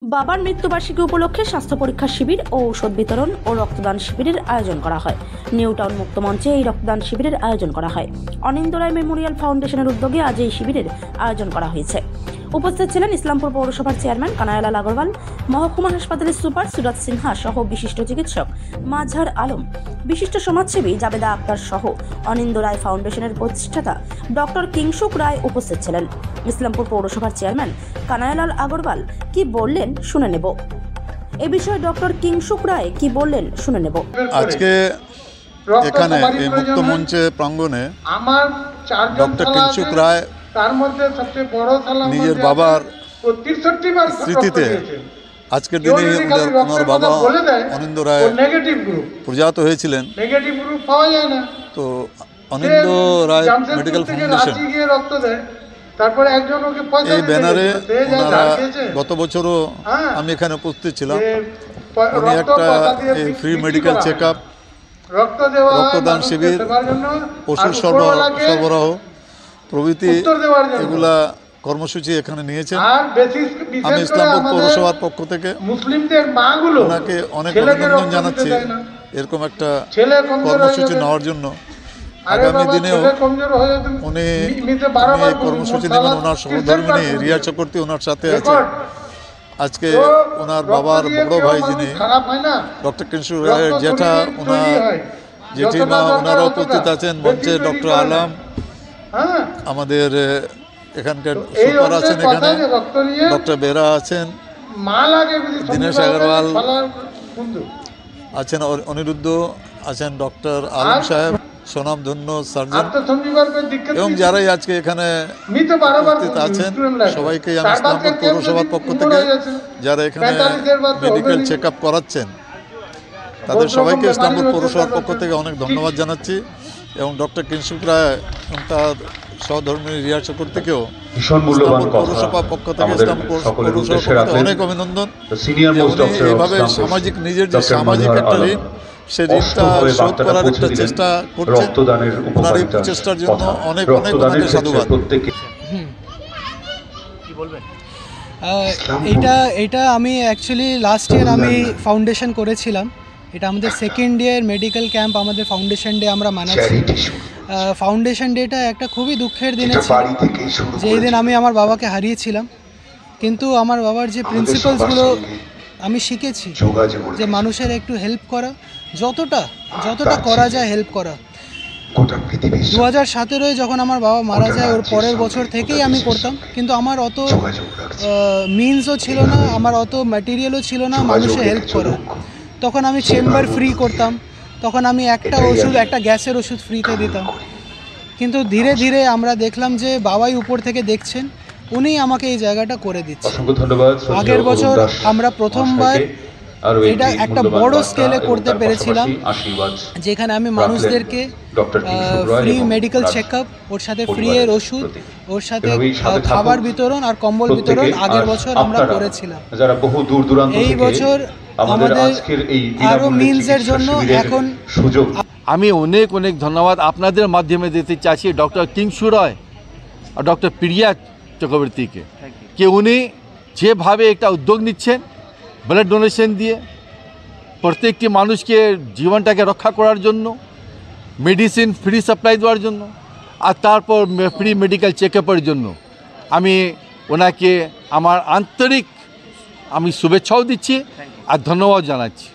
বাবার মৃত্যুবার্ষিকী উপলক্ষে স্বাস্থ্য পরীক্ষা শিবির ও ঔষধ বিতরণ ও রক্তদান শিবিরের আয়োজন করা হয়। নিউ টাউন মুক্ত মঞ্চে এই রক্তদান শিবিরের আয়োজন করা হয়। অনিন্দ্য রায় মেমোরিয়াল ফাউন্ডেশনের উদ্যোগে আজ এই শিবিরের আয়োজন করা হয়েছে। উপস্থিত ছিলেন ইসলামপুর পৌরসভার চেয়ারম্যান কানায়ালাল আগরওয়াল, মহকুমা হাসপাতালের সুপার সুরজ সিনহা সহ বিশিষ্ট চিকিৎসক মাজহার আলম, বিশিষ্ট সমাজসেবী জাবেদা আক্তার সহ অনিন্দ্য রায় ফাউন্ডেশনের প্রতিষ্ঠাতা ডক্টর কিংসুক রায় উপস্থিত ছিলেন। ইসলামপুর পৌরসভার চেয়ারম্যান কানায়ালাল আগরওয়াল কি বললেন শুনে নেব। এ বিষয়ে ডক্টর কিংসুক রায় কি বললেন শুনে নেব। আজকে এখানে এই মুক্ত মঞ্চে প্রাঙ্গণে ডক্টর কিংসুক রায় তার মধ্যে সবচেয়ে বড় নিজের বাবার স্মৃতিতে আজকের দিনে ওনার বাবা অনিন্দ্য রায় প্রয়াত হয়েছিলেন। নেগেটিভ গ্রুপ পাওয়া যায় না, তো অনিন্দ্য রায় মেডিকেল ফাউন্ডেশন তারপরে একজন ওকে এই ব্যানারে ওনারা গত বছরও আমি এখানে উপস্থিত ছিলাম। উনি একটা ফ্রি মেডিকেল চেক আপ, রক্তদান শিবির, ওষুধ সরবরাহ প্রভৃতি এগুলা কর্মসূচি এখানে নিয়েছেন। আমি ইসলামপুর পৌরসভার পক্ষ থেকে ওনাকে অনেক অভিনন্দন জানাচ্ছি এরকম একটা কর্মসূচি নেওয়ার জন্য। আগামী দিনেও উনি এই কর্মসূচি নেবেন। ওনার সহধর্মিণী রিয়া চক্রবর্তী ওনার সাথে আছে। আজকে ওনার বাবার বড় ভাই যিনি ডক্টর কিংসুক রায়ের জ্যাঠা, ওনার জেঠিমা ওনারা উপস্থিত আছেন মঞ্চে। ডক্টর আলম, আমাদের এখানকার সুপার আছেন, এখানে ডক্টর বেরা আছেন, দীনেশ আগরওয়াল আছেন, অনিরুদ্ধ আছেন, ডক্টর আলম সাহেব স্বনামধন্য সার্জন এবং যারাই আজকে এখানে উপস্থিত আছেন সবাইকে আমি ইসলামপুর পৌরসভার পক্ষ থেকে যারা এখানে মেডিকেল চেক আপ করাচ্ছেন তাদের সবাইকে ইসলামপুর পৌরসভার পক্ষ থেকে অনেক ধন্যবাদ জানাচ্ছি। এবং ডক্টর কিংসুক রায় তার সহধর্মিণী রিয়া চক্রবর্তীকেও পৌরসভার পক্ষ থেকে ইসলামপুর পৌরসভার পক্ষ থেকে অনেক অভিনন্দন। এভাবে সামাজিক নিজের যে সামাজিক একটা ঋণ সে ঋণটা শোধ করার একটা চেষ্টা করছে। ওনার এই প্রচেষ্টার জন্য অনেক অনেক অনেক সাধুবাদ। এটা আমি অ্যাকচুয়ালি লাস্ট ইয়ার আমি ফাউন্ডেশন করেছিলাম। এটা আমাদের সেকেন্ড ইয়ার মেডিকেল ক্যাম্প, আমাদের ফাউন্ডেশন ডে আমরা মানাচ্ছি। ফাউন্ডেশন ডেটা একটা খুবই দুঃখের দিনে ছিল, যেই দিন আমি আমার বাবাকে হারিয়েছিলাম। কিন্তু আমার বাবার যে প্রিন্সিপালসগুলো আমি শিখেছি, যে মানুষের একটু হেল্প করা, যতটা করা যায় হেল্প করা। 2017 যখন আমার বাবা মারা যায় ওর পরের বছর থেকেই আমি করতাম, কিন্তু আমার অত মিনসও ছিল না, আমার অত ম্যাটেরিয়ালও ছিল না মানুষের হেল্প করা। তখন আমি চেম্বার ফ্রি করতাম, তখন আমি একটা গ্যাসের ওষুধ ফ্রিতে দিতাম। কিন্তু ধীরে ধীরে আমরা দেখলাম যে বাবাই উপর থেকে দেখছেন, উনি আমাকে এই জায়গাটা করে দিচ্ছেন। আগের বছর আমরা প্রথমবার এটা একটা বড় স্কেলে করতে পেরেছিলাম, যেখানে আমি মানুষদেরকে ফ্রি মেডিকেল চেক আপ, ওর সাথে ফ্রি এর ওষুধ, ওর সাথে খাবার বিতরণ আর কম্বল বিতরণ আগের বছর আমরা করেছিলাম। এই বছর আমাদের আরো মিলসের জন্য এখন সুযোগ। আমি অনেক অনেক ধন্যবাদ আপনাদের মাধ্যমে দিতে চাইছি ডক্টর কিংসুক রায় আর ডক্টর প্রিয়া চক্রবর্তীকে, যে উনি যেভাবে একটা উদ্যোগ নিচ্ছেন ব্লাড ডোনেশন দিয়ে প্রত্যেকটি মানুষকে জীবনটাকে রক্ষা করার জন্য, মেডিসিন ফ্রি সাপ্লাই দেওয়ার জন্য, আর তারপর ফ্রি মেডিকেল চেক আপের জন্য আমি ওনাকে আমার আন্তরিক শুভেচ্ছাও দিচ্ছি আর ধন্যবাদ জানাচ্ছি।